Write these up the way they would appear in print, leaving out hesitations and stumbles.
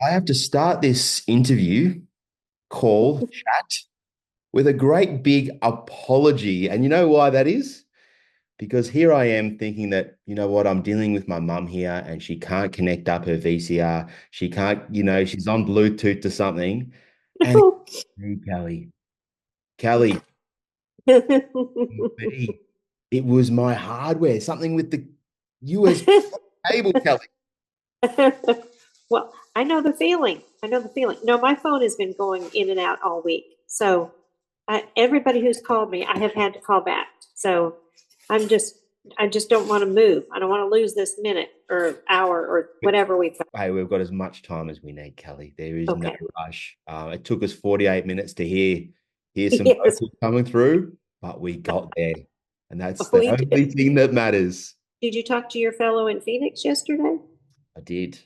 I have to start this interview call chat with a great big apology. And you know why that is? Because here I am thinking that, you know what, I'm dealing with my mum here and she can't connect up her VCR. She can't, she's on Bluetooth to something. And hey, Kelly, Kelly, me, it was my hardware, something with the USB cable, Kelly. Well, I know the feeling. I know the feeling. No, my phone has been going in and out all week. So everybody who's called me, I have had to call back. So I'm just, I just don't want to move. I don't want to lose this minute or hour or whatever we've got. Hey, we've got as much time as we need, Kelly. There is no Okay. rush. It took us 48 minutes to hear some Yes, vocals coming through, but we got there. And that's the we only did. thing that matters. Did you talk to your fellow in Phoenix yesterday? I did.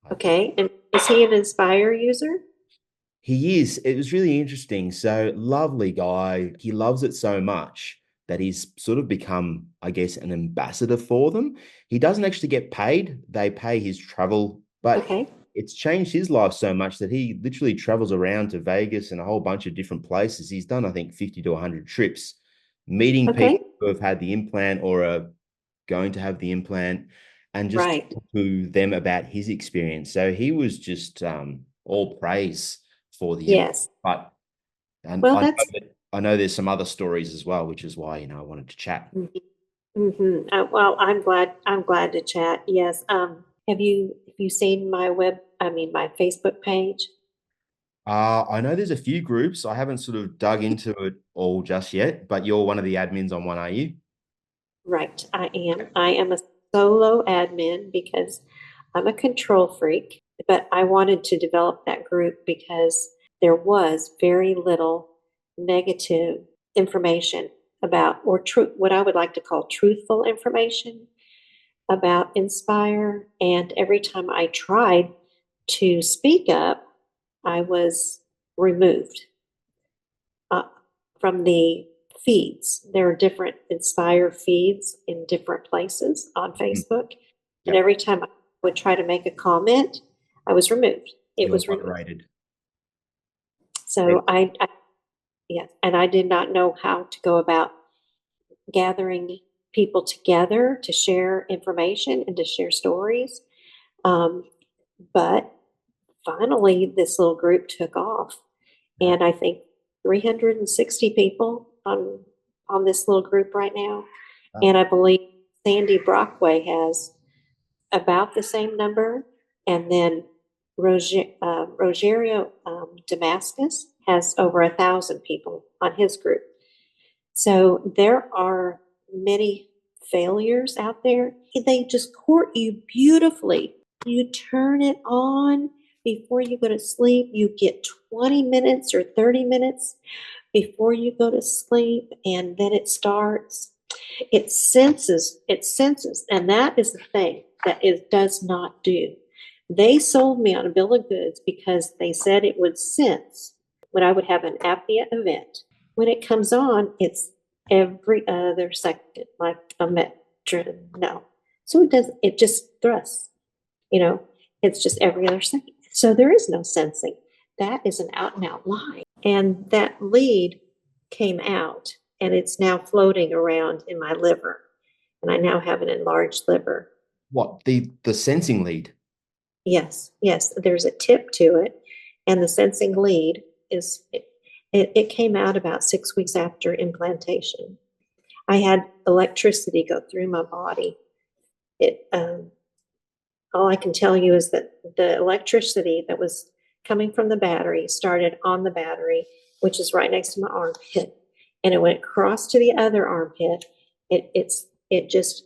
I did. Okay. And is he an Inspire user? He is. It was really interesting. So, lovely guy. He loves it so much that he's sort of become, I guess, an ambassador for them. He doesn't actually get paid, they pay his travel, but Okay. it's changed his life so much that he literally travels around to Vegas and a whole bunch of different places. He's done, I think, 50 to 100 trips, meeting Okay. people who have had the implant or are going to have the implant and just Right. talk to them about his experience. So he was just all praise for the implant. Yes. But and Well, I know that's that I know there's some other stories as well, which is why, I wanted to chat. well, I'm glad to chat. Yes. Have you seen my my Facebook page? I know there's a few groups. I haven't sort of dug into it all just yet, but you're one of the admins on one, are you? Right, I am. I am a solo admin because I'm a control freak, but I wanted to develop that group because there was very little negative information about, or true, what I would like to call truthful information about Inspire. And every time I tried to speak up, I was removed uh, from the feeds. There are different Inspire feeds in different places on Mhm. Facebook. And Yep. every time I would try to make a comment, I was removed. It You're was removed. moderated. So yeah, and I did not know how to go about gathering people together to share information and to share stories. Um, but finally, this little group took off, Yeah. and I think 360 people on this little group right now. Uh, And I believe Sandy Brockway has about the same number, and then Rogerio Damascus has over 1,000 people on his group. So there are many failures out there. They just court you beautifully. You turn it on before you go to sleep. You get 20 minutes or 30 minutes before you go to sleep, and then it starts. It senses, and that is the thing that it does not do. They sold me on a bill of goods because they said it would sense when I would have an apnea event. When it comes on, it's every other second, like a metronome. No. So it just thrusts, you know, it's just every other second. So there is no sensing. That is an out and out lie. And that lead came out and it's now floating around in my liver. And I now have an enlarged liver. what the sensing lead? Yes, yes, there's a tip to it. And the sensing lead it came out about 6 weeks after implantation. I had electricity go through my body. It All I can tell you is that the electricity that was coming from the battery started on the battery, which is right next to my armpit, and it went across to the other armpit. It it's it just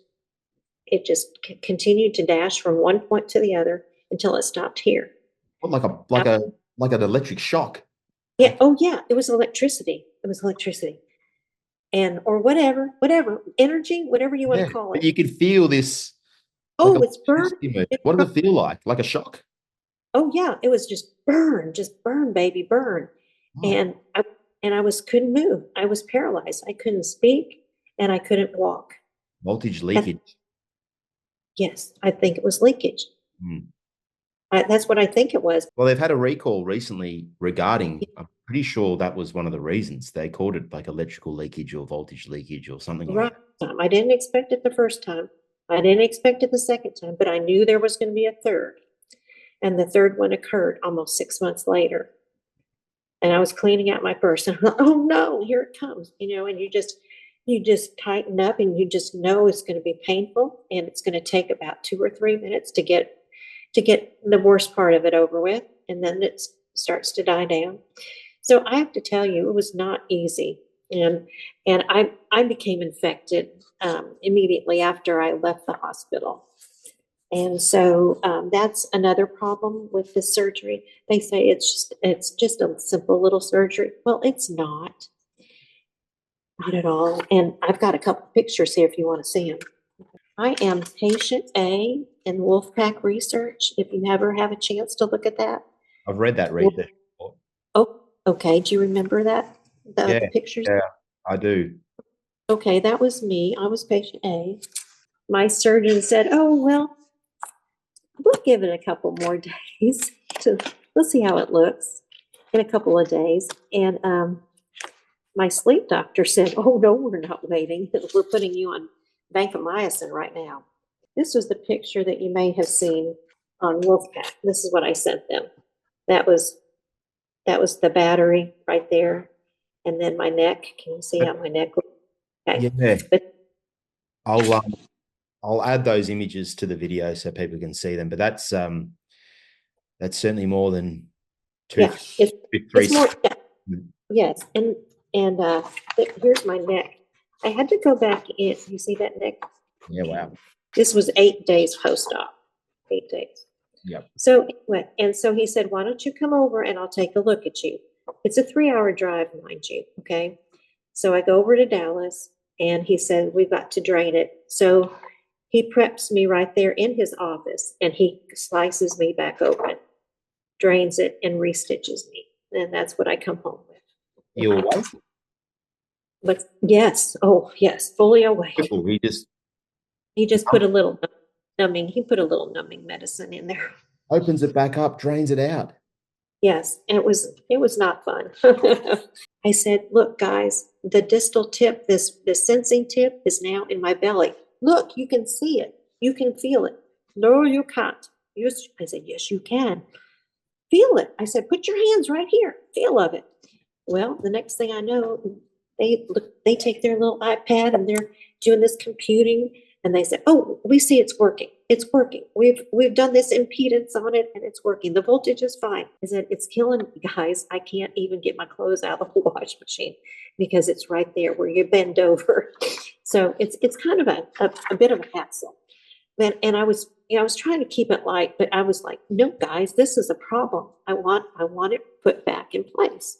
continued to dash from one point to the other until it stopped here. What, like a Uh, like an electric shock? yeah, Like, oh yeah, it was electricity. It was electricity, and or whatever energy, whatever you want yeah, to call but it. you could feel this like Oh, it's burn. electricity move. It's What burn. does it feel like? Like a shock? Oh yeah, it was just burn, baby, burn. Oh, And I was couldn't move. I was paralyzed. I couldn't speak and I couldn't walk. voltage And leakage. yes, I think it was leakage. Hmm. That's what I think it was. Well, they've had a recall recently regarding, I'm pretty sure that was one of the reasons. They called it like electrical leakage or voltage leakage or something like Right. that. I didn't expect it the first time. I didn't expect it the second time, but I knew there was going to be a third. And the third one occurred almost 6 months later. And I was cleaning out my purse and I thought, oh no, here it comes, and you just tighten up and you just know it's going to be painful and it's going to take about 2 or 3 minutes to get the worst part of it over with. And then it starts to die down. So I have to tell you, it was not easy. And I became infected immediately after I left the hospital. And so that's another problem with this surgery. They say it's just a simple little surgery. Well, it's not at all. And I've got a couple of pictures here if you want to see them. I am patient A in Wolfpack research. If you ever have a chance to look at that. I've read that research report. Oh, okay. Do you remember that? The, Yeah, the pictures? yeah, I do. Okay, that was me. I was patient A. My surgeon said, oh, well, we'll give it a couple more days to, we'll see how it looks in a couple of days. And my sleep doctor said, oh, no, we're not waiting. We're putting you on vancomycin right now. This was the picture that you may have seen on Wolfpack. This is what I sent them. That was the battery right there. And then my neck. Can you see how But my neck looks? Okay. yeah, But I'll um, I'll add those images to the video so people can see them. But that's certainly more than two, yeah, it's three. more. Yeah, yes, and here's my neck. I had to go back in. You see that neck? Yeah, wow. This was 8 days post-op. 8 days. Yep. So anyway, and so he said, "Why don't you come over and I'll take a look at you?" It's a 3-hour drive, mind you. Okay, so I go over to Dallas, and he said, "We've got to drain it." So he preps me right there in his office, and he slices me back open, drains it, and restitches me, and that's what I come home with. You're awake. But yes, oh yes, fully awake. We just He just put a little numbing. He put a little numbing medicine in there. opens it back up, drains it out. Yes, and it was not fun. I said, "Look, guys, the distal tip, this sensing tip, is now in my belly. Look, you can see it. You can feel it. No, you can't. Yes, I said, yes, you can. Feel it. I said, put your hands right here. Feel of it. Well, the next thing I know, they take their little iPad and they're doing this computing, and they say, "Oh, we see it's working. It's working. We've done this impedance on it, and it's working. The voltage is fine." I said, "It's killing me, guys. I can't even get my clothes out of the wash machine because it's right there where you bend over." So it's kind of a bit of a hassle. And I was trying to keep it light, but I was like, "No, guys, this is a problem. I want it put back in place."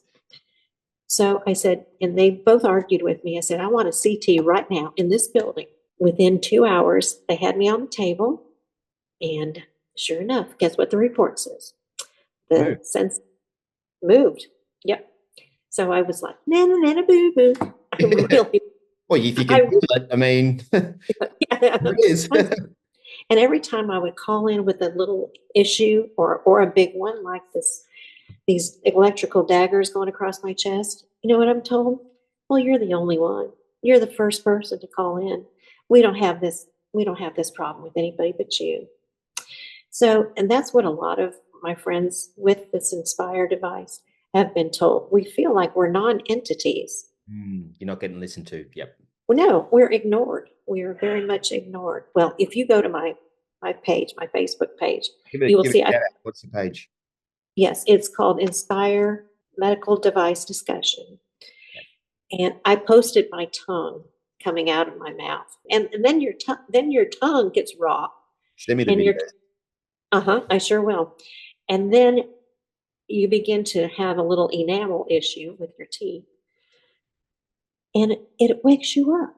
So I said, and they both argued with me. I said, "I want a CT right now in this building." Within 2 hours, they had me on the table, and sure enough, guess what the report says? The Move. sense moved. Yep. So I was like, "Na na na na boo boo." I really, Well, if you can I feel it, I mean, there it is. and every time I would call in with a little issue or a big one like these electrical daggers going across my chest, you know what I'm told? "Well, you're the only one. You're the first person to call in. We don't have this. We don't have this problem with anybody but you." So, and that's what a lot of my friends with this Inspire device have been told. We feel like we're non-entities. You're not getting listened to. Yep. Well, no, we're ignored. We are very much ignored. Well, if you go to my page, my Facebook page, you will Give it see. a shout out. What's the page? Yes, it's called Inspire Medical Device Discussion. And I posted my tongue coming out of my mouth, and then your tongue gets raw, Send me the and video. I sure will, and then you begin to have a little enamel issue with your teeth, and it wakes you up.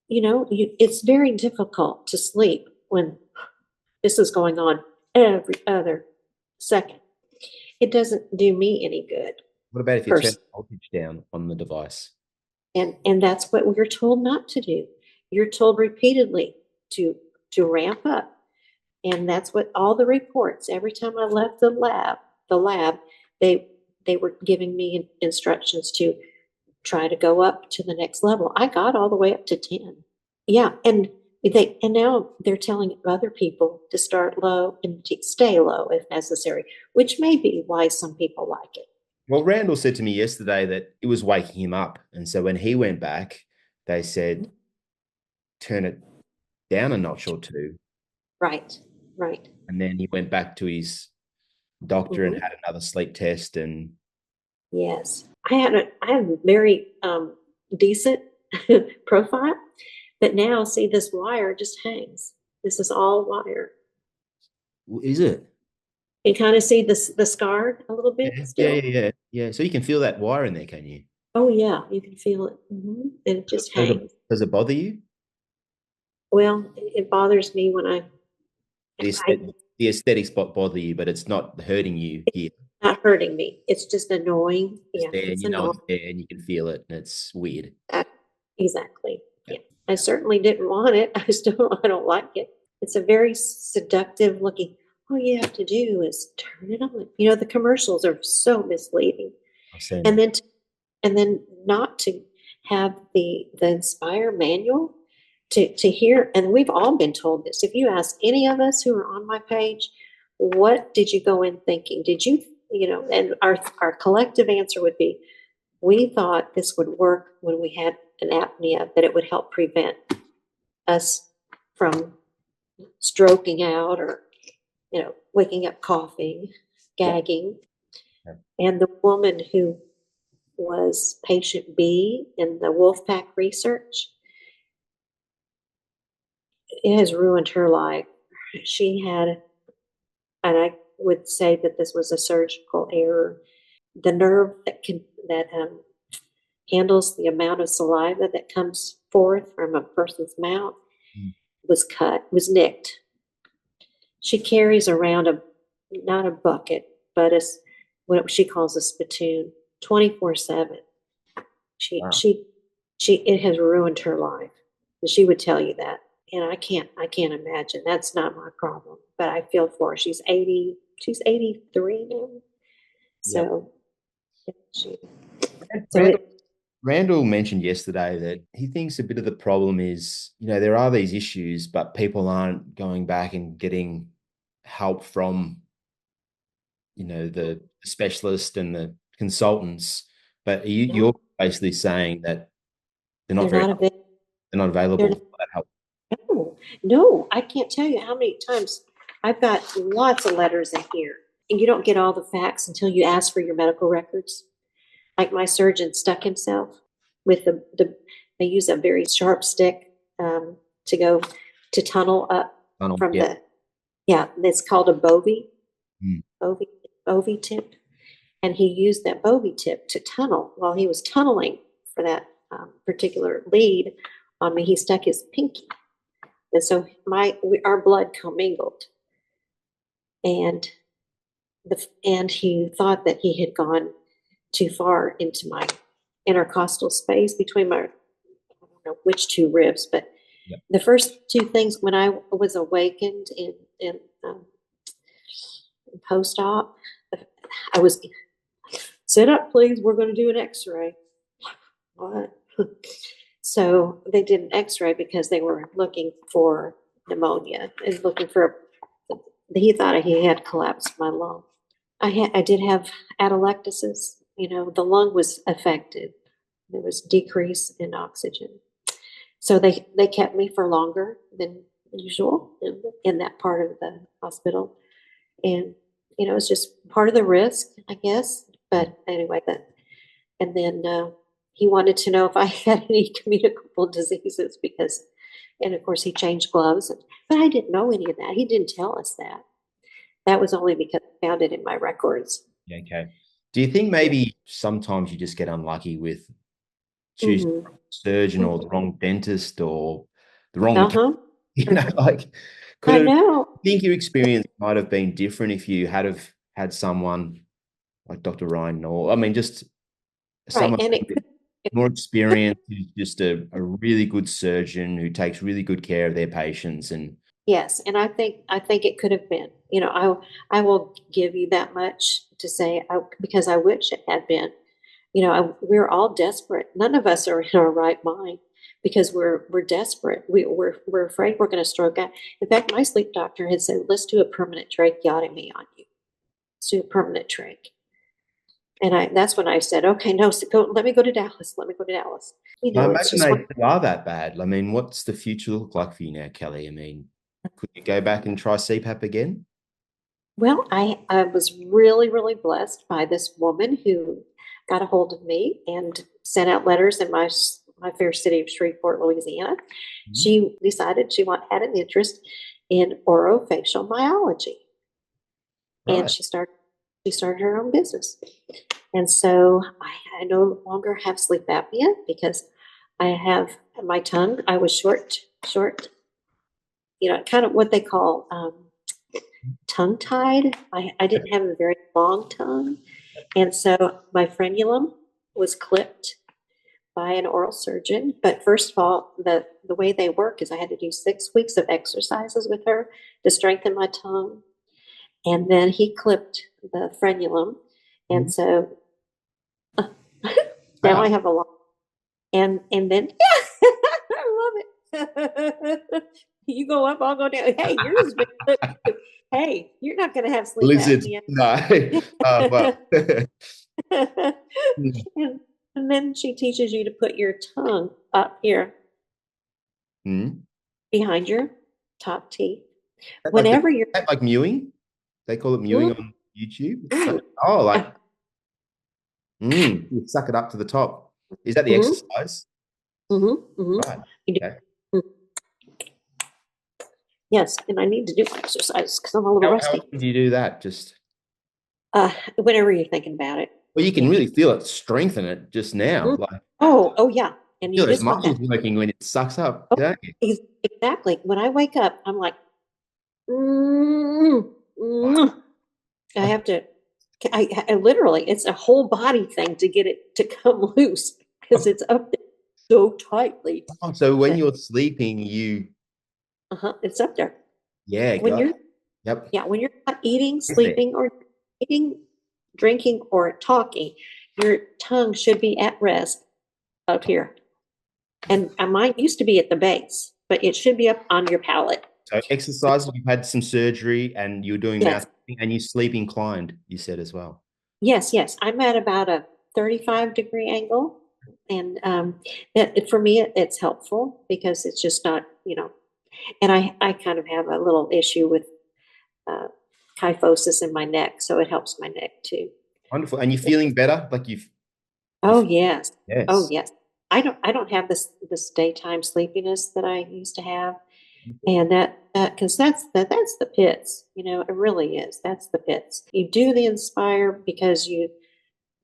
It's very difficult to sleep when this is going on every other second. It doesn't do me any good. What about if you turn Person. the voltage down on the device? And that's what we're told not to do. You're told repeatedly to ramp up. And that's what all the reports, every time I left the lab, they they were giving me instructions to try to go up to the next level. I got all the way up to 10. Yeah, and now they're telling other people to start low and to stay low if necessary, which may be why some people like it. Well, Randall said to me yesterday that it was waking him up. And so when he went back, they said, turn it down a notch or two. Right, right. And then he went back to his doctor and Hmm. had another sleep test. And Yes, I have a very decent profile, but now see this wire just hangs. This is all wire. is it? You kind of see the scar a little bit Yeah, yeah, yeah, still. yeah. Yeah. So you can feel that wire in there, can you? Oh yeah, you can feel it, and it just Does it, hangs. does it bother you? Well, it bothers me when The I aesthetic, the aesthetic spot bother you, but it's not hurting you here. not hurting me. It's just annoying. It's Yeah, there and it's you know annoying. it's there and you can feel it and it's weird. That- exactly. Yeah. Yeah, I certainly didn't want it. I don't like it. It's a very seductive looking. All you have to do is turn it on. You know, the commercials are so misleading. I've seen And them. then and then not to have the Inspire manual to hear, and we've all been told this. If you ask any of us who are on my page, what did you go in thinking? Did you, and our collective answer would be, we thought this would work when we had an apnea, that it would help prevent us from stroking out or, waking up coughing, Yeah. gagging. Yeah. And the woman who was patient B in the Wolfpack research, it has ruined her life. She had, and I would say that this was a surgical error. The nerve that handles the amount of saliva that comes forth from a person's mouth Mm. was cut, was nicked. She carries around not a bucket, but what she calls a spittoon, 24/7. She Wow. she she it has ruined her life. And she would tell you that. And I can't imagine. That's not my problem. But I feel for her. She's 83 now. Yep. So she so Randall, it Randall mentioned yesterday that he thinks a bit of the problem is, there are these issues, but people aren't going back and getting help from, the specialist and the consultants. But you're no, basically saying that they're not they're very, not available. they're not They're available not, for that help. no, no, I can't tell you how many times I've got lots of letters in here. And you don't get all the facts until you ask for your medical records. Like my surgeon stuck himself with they use a very sharp stick to go to tunnel up Tunnel. from Yeah. yeah, it's called a Mm. bovie, bovie tip. And he used that bovie tip to tunnel. While he was tunneling for that particular lead on me, he stuck his pinky. And so our blood commingled. And and he thought that he had gone too far into my intercostal space between my, I don't know which two ribs, but Yep. the first two things when I was awakened in post-op, I was, sit up, please. We're going to do an X-ray. What? So they did an X-ray because they were looking for pneumonia and looking for. He thought he had collapsed my lung. I did have atelectasis. The lung was affected. There was decrease in oxygen. So they kept me for longer than usual in that part of the hospital. And, it's just part of the risk, I guess. Mm. But anyway, and then he wanted to know if I had any communicable diseases and of course he changed gloves. But I didn't know any of that. He didn't tell us that. That was only because I found it in my records. Yeah, okay. Do you think Yeah. maybe sometimes you just get unlucky with choosing the Mm-hmm. wrong surgeon or the Mm-hmm. wrong dentist or the wrong, Uh-huh. like, could I have, know. think your experience might have been different if you have had someone like Dr. Ryan Nor. I mean, just Right. someone And with more experience who's just a really good surgeon who takes really good care of their patients. And Yes, and I think it could have been. I will give you that much to say because I wish it had been. We're all desperate. None of us are in our right mind because we're desperate. We're afraid we're going to stroke out. In fact, my sleep doctor had said, "Let's do a permanent tracheotomy on you. Let's do a permanent trach." And that's when I said, "Okay, no, so let me go to Dallas. Let me go to Dallas." I It's imagine just they are that bad. I mean, what's the future look like for you now, Kelly? I mean, could you go back and try CPAP again? well, I was really, really blessed by this woman who got a hold of me and sent out letters in my fair city of Shreveport, Louisiana. Mhm. She decided had an interest in orofacial myology, and Right. she started her own business. And so I no longer have sleep apnea because I have my tongue. I was short, kind of what they call tongue tied. I didn't have a very long tongue. And so my frenulum was clipped by an oral surgeon. But first of all, the way they work is I had to do 6 weeks of exercises with her to strengthen my tongue. And then he clipped the frenulum. And Mhm. so now I Wow. have a long, and then, yeah, I love it. You go up, I'll go down. Hey, yours has been clipped too. Hey, you're not going to have sleep Lizards. apnea. No. Well. and, and then she teaches you to put your tongue up here Hmm. behind your top teeth. Like Whenever you're, like mewing. They call it mewing mm, on YouTube. mm, Oh, uh, like you suck it up to the top. Is that the mhm, exercise? mhm. Right. You do, Okay. mm, yes, and I need to do exercise because I'm a little How rusty. often do you do that? Just Whenever you're thinking about it, well, you can yeah. really feel it strengthen it just now. Mhm. Like Oh, yeah, you and you feel those just want muscles that. working when it sucks up, Oh, don't you? exactly. When I wake up, I'm like, mm, mm. I have to. I literally, it's a whole body thing to get it to come loose because it's up there so tightly Oh, so when that you're sleeping, you it's up there. yeah, When got you're it. Yep. Yeah, when you're not eating, Is there? sleeping, or eating, drinking, or talking, your tongue should be at rest up here. And mine used to be at the base, but it should be up on your palate. So exercise, you've had some surgery and you're doing Yes, mouth and you sleep inclined, you said as well. yes, yes. I'm at about a 35-degree angle. And that for me, it's helpful because it's just not, and I kind of have a little issue with uh, kyphosis in my neck, so it helps my neck too. Wonderful. And you're feeling better? Like Oh, you've yes. Oh, yes. yes. I don't have this daytime sleepiness that I used to have. And because that's the pits, it really is. That's the pits. You do the Inspire because you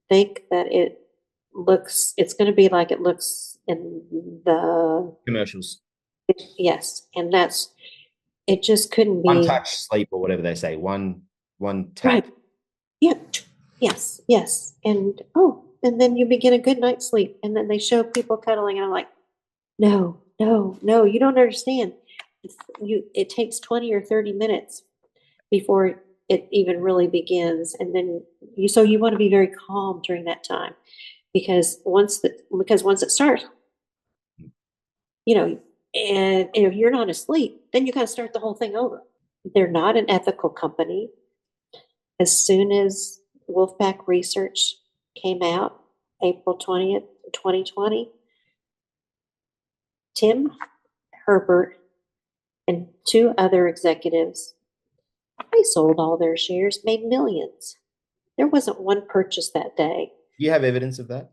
think that it's going to be like it looks in the, Commercials. yes. And it just couldn't One be touch sleep or whatever they say. One right. tap. Yeah. Yes. Yes. And then you begin a good night's sleep. And then they show people cuddling. And I'm like, no, no, no, you don't understand. It takes 20 or 30 minutes before it even really begins. And then so you want to be very calm during that time because once it starts, you know, and if you're not asleep, then you got to start the whole thing over. They're not an ethical company. As soon as Wolfpack Research came out, April 20th, 2020, Tim Herbert and two other executives, they sold all their shares, made millions. There wasn't one purchase that day. Do you have evidence of that?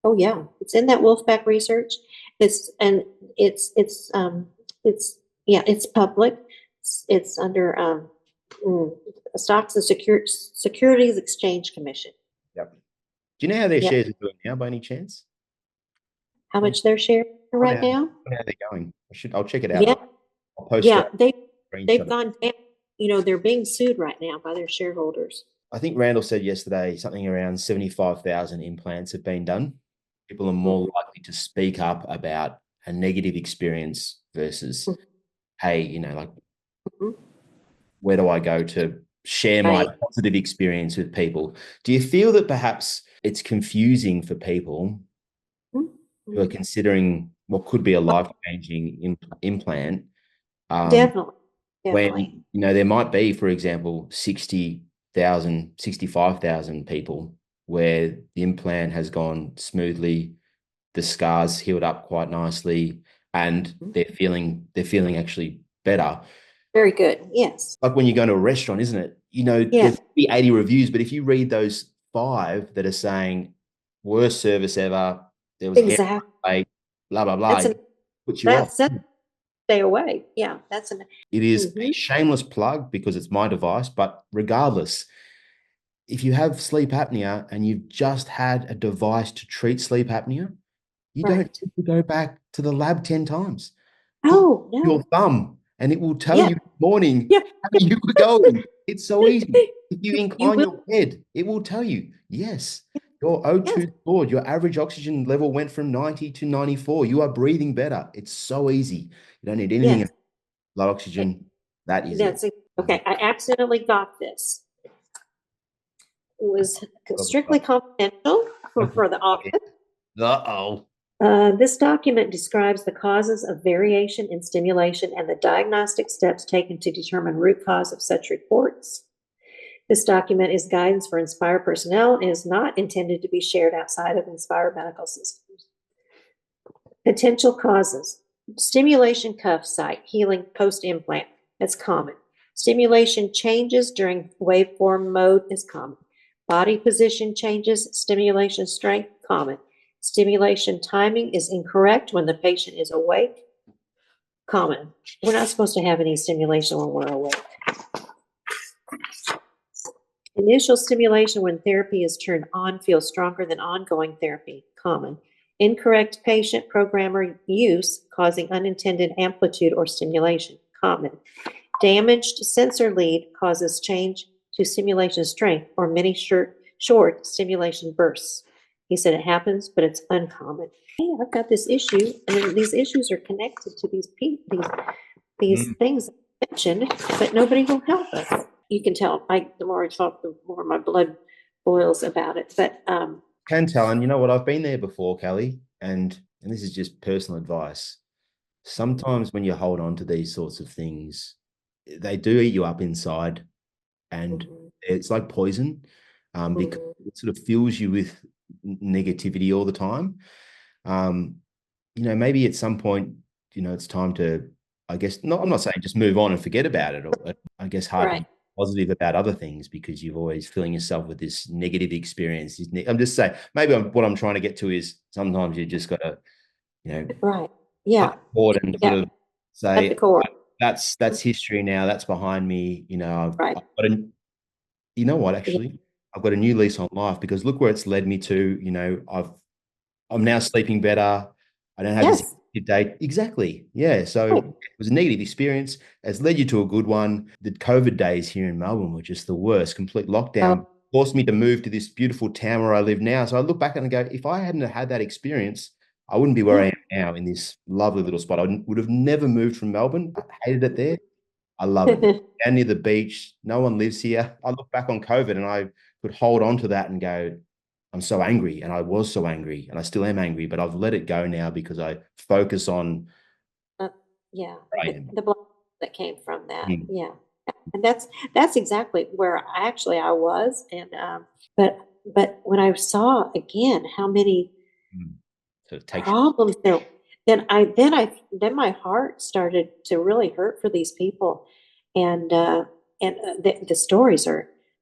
Oh yeah, it's in that Wolfpack research. It's and it's yeah, it's public. It's under mm, Stocks and Securities Exchange Commission. Yep. Do you know how their Yep. shares are doing now by any chance? How I much they're sharing wonder right now? how they're going. I'll check it out. Yeah, I'll post yeah. a They've screenshot. gone down. They're being sued right now by their shareholders. I think Randall said yesterday something around 75,000 implants have been done. People are more likely to speak up about a negative experience versus, hey, like where do I go to share my Right. positive experience with people? Do you feel that perhaps it's confusing for people who are Mhm. considering what could be a life-changing implant, um, Definitely. when Definitely. there might be, for example, 60,000, 65,000 people where the implant has gone smoothly, the scars healed up quite nicely, and Mhm. they're feeling actually better. Very good. Yes. Like when you go to a restaurant, isn't it? Yeah. There's 80 reviews, but if you read those five that are saying worst service ever, there was hair Exactly. play, blah blah blah, That's it an puts you off. that's stay away. Yeah. That's an It is hmm a shameless plug because it's my device, but regardless, if you have sleep apnea and you've just had a device to treat sleep apnea, you don't right. need to go back to the lab 10 times. Put Oh your no. thumb and it will tell Yeah. you in the morning Yeah. how you were going. It's so easy. If you You incline will. your head, it will tell you, yes, your O2 Yes. scored, your average oxygen level went from 90 to 94. You are breathing better. It's so easy. You don't need anything else. Yes. Blood Okay. oxygen. That is it. That's it. Okay. I accidentally got this. It was strictly confidential for the office. Uh-oh. This document describes the causes of variation in stimulation and the diagnostic steps taken to determine root cause of such reports. This document is guidance for Inspire personnel and is not intended to be shared outside of Inspire medical systems. Potential causes: stimulation cuff site, healing post implant. That's common. Stimulation changes during waveform mode is common. Body position changes, stimulation strength, common. Stimulation timing is incorrect when the patient is awake, common. We're not supposed to have any stimulation when we're awake. Initial stimulation when therapy is turned on feels stronger than ongoing therapy, common. Incorrect patient programmer use causing unintended amplitude or stimulation, common. Damaged sensor lead causes change to stimulation strength or many short stimulation bursts. He said it happens, but it's uncommon. Hey, I've got this issue, and these issues are connected to these Mm. things mentioned, but nobody will help us. You can tell. The more I talk, the more my blood boils about it. But Can tell, and you know what? I've been there before, Kelly, and this is just personal advice. Sometimes when you hold on to these sorts of things, they do eat you up inside, and mhm, it's like poison, because mhm, it sort of fills you with negativity all the time. Um, maybe at some point, it's time to, I guess, not, I'm not saying just move on and forget about it, or I guess hard to right, be positive about other things because you've always filling yourself with this negative experience. I'm just saying, maybe what I'm trying to get to is sometimes you just got to, you know, right, cut yeah, the cord and sort yeah. of At the say, core, that's history now. That's behind me. right, I've got you know what, yeah, actually, I've got a new lease on life because look where it's led me to. I'm now sleeping better. I don't have this yes, date. Exactly. Yeah. So right. it was a negative experience. It's led you to a good one. The COVID days here in Melbourne were just the worst. Complete Oh, lockdown forced me to move to this beautiful town where I live now. So I look back and go, if I hadn't had that experience, I wouldn't be where I yeah. am now in this lovely little spot. I would have never moved from Melbourne. I hated it there. I love it. Down near the beach, no one lives here. I look back on COVID and I could hold on to that and go, I'm so angry. And I was so angry and I still am angry, but I've let it go now because I focus on Uh, yeah, where I am. the blood that came from that. Mm, Yeah, and that's exactly where I was. And but when I saw again how many mm. So it takes problems there, then my heart started to really hurt for these people, and the stories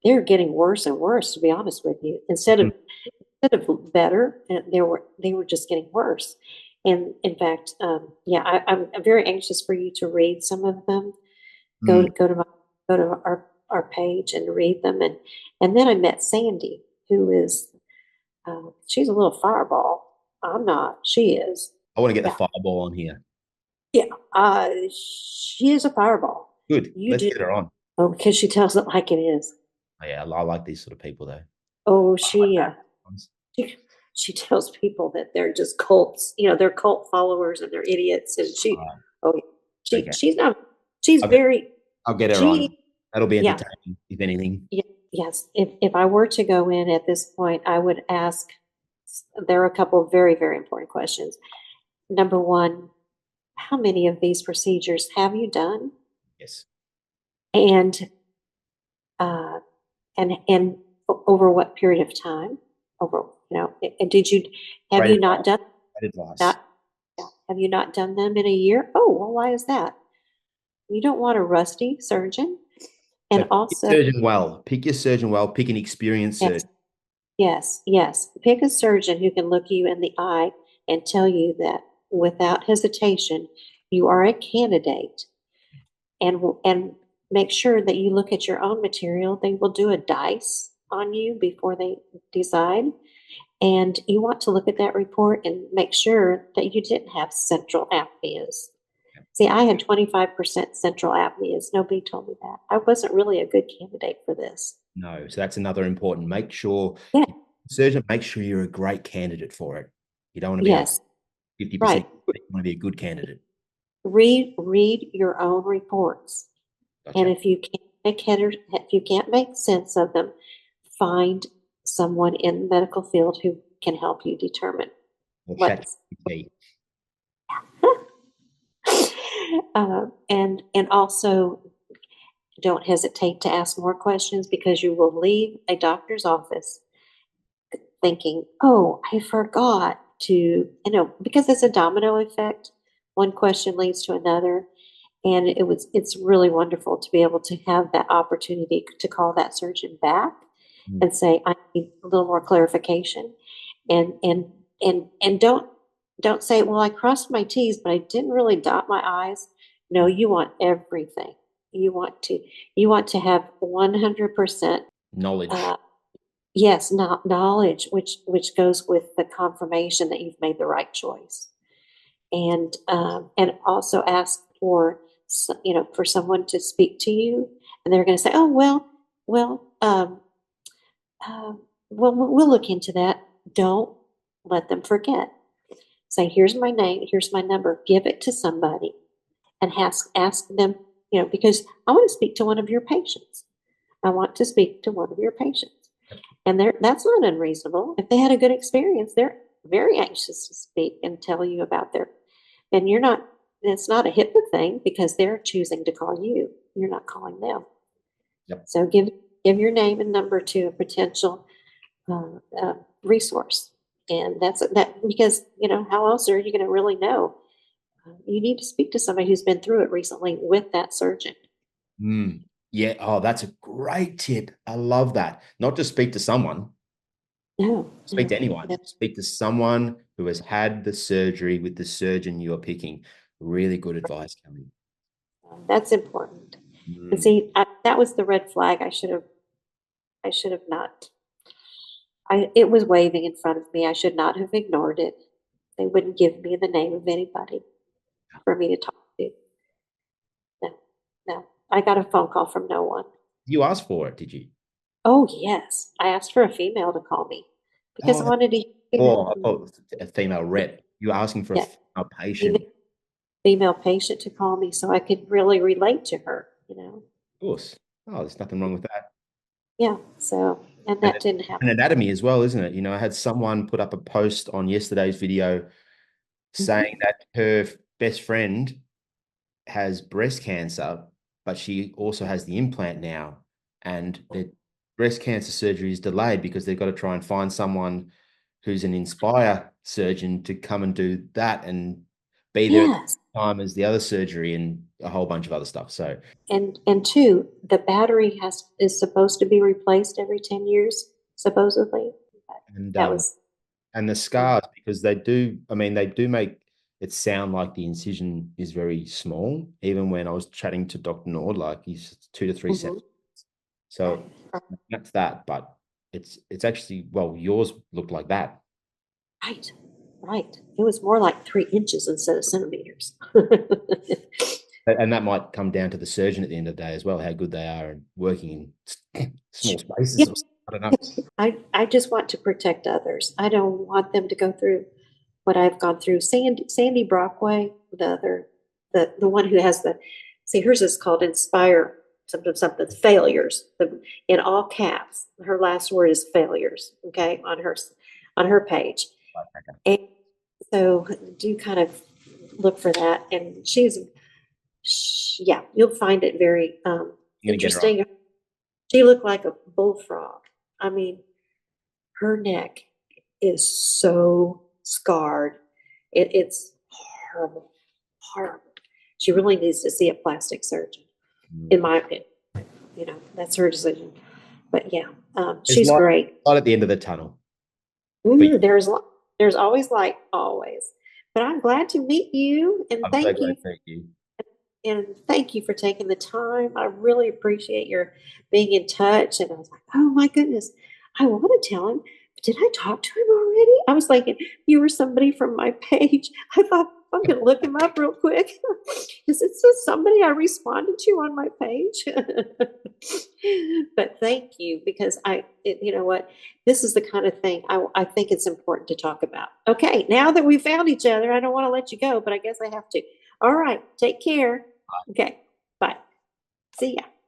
they're getting worse and worse. To be honest with you, you. instead of better, they were just getting worse. And in fact, yeah, I'm very anxious for you to read some of them. Mm, Go to our page and read them. And then I met Sandy, who is she's a little fireball. I'm not. She is. I want to get the Yeah, fireball on here. yeah. She is a fireball. Good. You Let's do. get her on. Oh, because she tells it like it is. Oh, yeah, I like these sort of people though. Oh, I like that. she she tells people that they're just cults. They're cult followers and they're idiots. And All oh, right. Okay. she's not. She's I'll get, very. I'll get her She on. That'll be Yeah. entertaining, if anything. Yes. If I were to go in at this point, I would ask, there are a couple of very, very important questions. Number one, how many of these procedures have you done? Yes. And uh, and over what period of time? Over, and have Great you advice. not done Great advice. that? Have you not done them in a year? Oh, well, why is that? You don't want a rusty surgeon. So And pick your also, surgeon well. Pick your surgeon well. Pick an experienced yes, surgeon. yes, yes. Pick a surgeon who can look you in the eye and tell you that without hesitation, you are a candidate. And make sure that you look at your own material. They will do a dice on you before they decide. And you want to look at that report and make sure that you didn't have central apneas. See, I had 25% central apneas. Nobody told me that. I wasn't really a good candidate for this. No, so that's another important. Make sure, Yeah, surgeon, make sure you're a great candidate for it. You don't want to be a yes, 50% right. good, you want to be a good candidate. Read your own reports. And Gotcha. if you can't make sense of them, find someone in the medical field who can help you determine Or chat what's GPT. and also don't hesitate to ask more questions because you will leave a doctor's office thinking, oh, I forgot to, because it's a domino effect. One question leads to another. And it's really wonderful to be able to have that opportunity to call that surgeon back Mm. and say, I need a little more clarification. And don't say, well, I crossed my T's, but I didn't really dot my I's. No, you want everything. You want to you want to have 100%. Knowledge. uh, yes, not knowledge, which goes with the confirmation that you've made the right choice. And also ask for for someone to speak to you, and they're going to say, oh, well, uh, we'll look into that. Don't let them forget. Say, here's my name, here's my number, give it to somebody, and ask them, because I want to speak to one of your patients. I want to speak to one of your patients. And that's not unreasonable. If they had a good experience, they're very anxious to speak and tell you about their, and you're not, it's not a HIPAA thing because they're choosing to call you. You're not calling them. Yep. So give your name and number to a potential uh, uh, resource. And that's that, because, how else are you going to really know? You need to speak to somebody who's been through it recently with that surgeon. Mm. Yeah. Oh, that's a great tip. I love that. Not just speak to someone, No, speak to no, anyone. no. Speak to someone who has had the surgery with the surgeon you're picking. Really good advice, Kelly. That's important. And Mm. see, that was the red flag. I should have not. It was waving in front of me. I should not have ignored it. They wouldn't give me the name of anybody for me to talk to. No, no. I got a phone call from no one. You asked for it, did you? Oh, yes. I asked for a female to call me because I Oh, wanted to hear. I thought it was a female rep. You're asking for a Yeah, female patient. even female patient to call me so I could really relate to her. Of course. Oh, there's nothing wrong with that. Yeah, so, and And that didn't an happen. anatomy as well, isn't it? I had someone put up a post on yesterday's video saying Mhm. that her best friend has breast cancer, but she also has the implant now. And the breast cancer surgery is delayed because they've got to try and find someone who's an Inspire surgeon to come and do that and be there at Yes. the time as the other surgery and a whole bunch of other stuff. So, And two, the battery is supposed to be replaced every 10 years, supposedly. and That was, and the scars, because they do, I mean, they do make it sound like the incision is very small. Even when I was chatting to Dr. Nord, like he's 2 to 3 cents. mhm, So right, that's that, but it's actually, well, yours looked like that. right, right. It was more like 3 inches instead of centimeters. And that might come down to the surgeon at the end of the day as well, how good they are at working in small Yeah, spaces. I don't know. I just want to protect others. I don't want them to go through what I've gone through. Sandy Brockway, the other, the one who has see, hers is called Inspire something, something, failures, in all caps. Her last word is failures, okay, on her page. And so do kind of look for that. And yeah, you'll find it very I'm gonna get her on. interesting. She looked like a bullfrog. I mean, her neck is so scarred. It's horrible, horrible. She really needs to see a plastic surgeon, in my opinion. You know, that's her decision. But yeah, There's she's great. light at the end of the tunnel. But There's always light, always. But I'm glad to meet you, and I'm so glad to meet you. thank you for taking the time. I really appreciate your being in touch. And I was like, oh my goodness, I want to tell him. Did I talk to him already? I was thinking you were somebody from my page. I thought I'm going to look him up real quick. Is it somebody I responded to on my page? But thank you, because you know what? This is the kind of thing I think it's important to talk about. Okay, now that we found each other, I don't want to let you go, but I guess I have to. All right, take care. Okay, bye. See ya.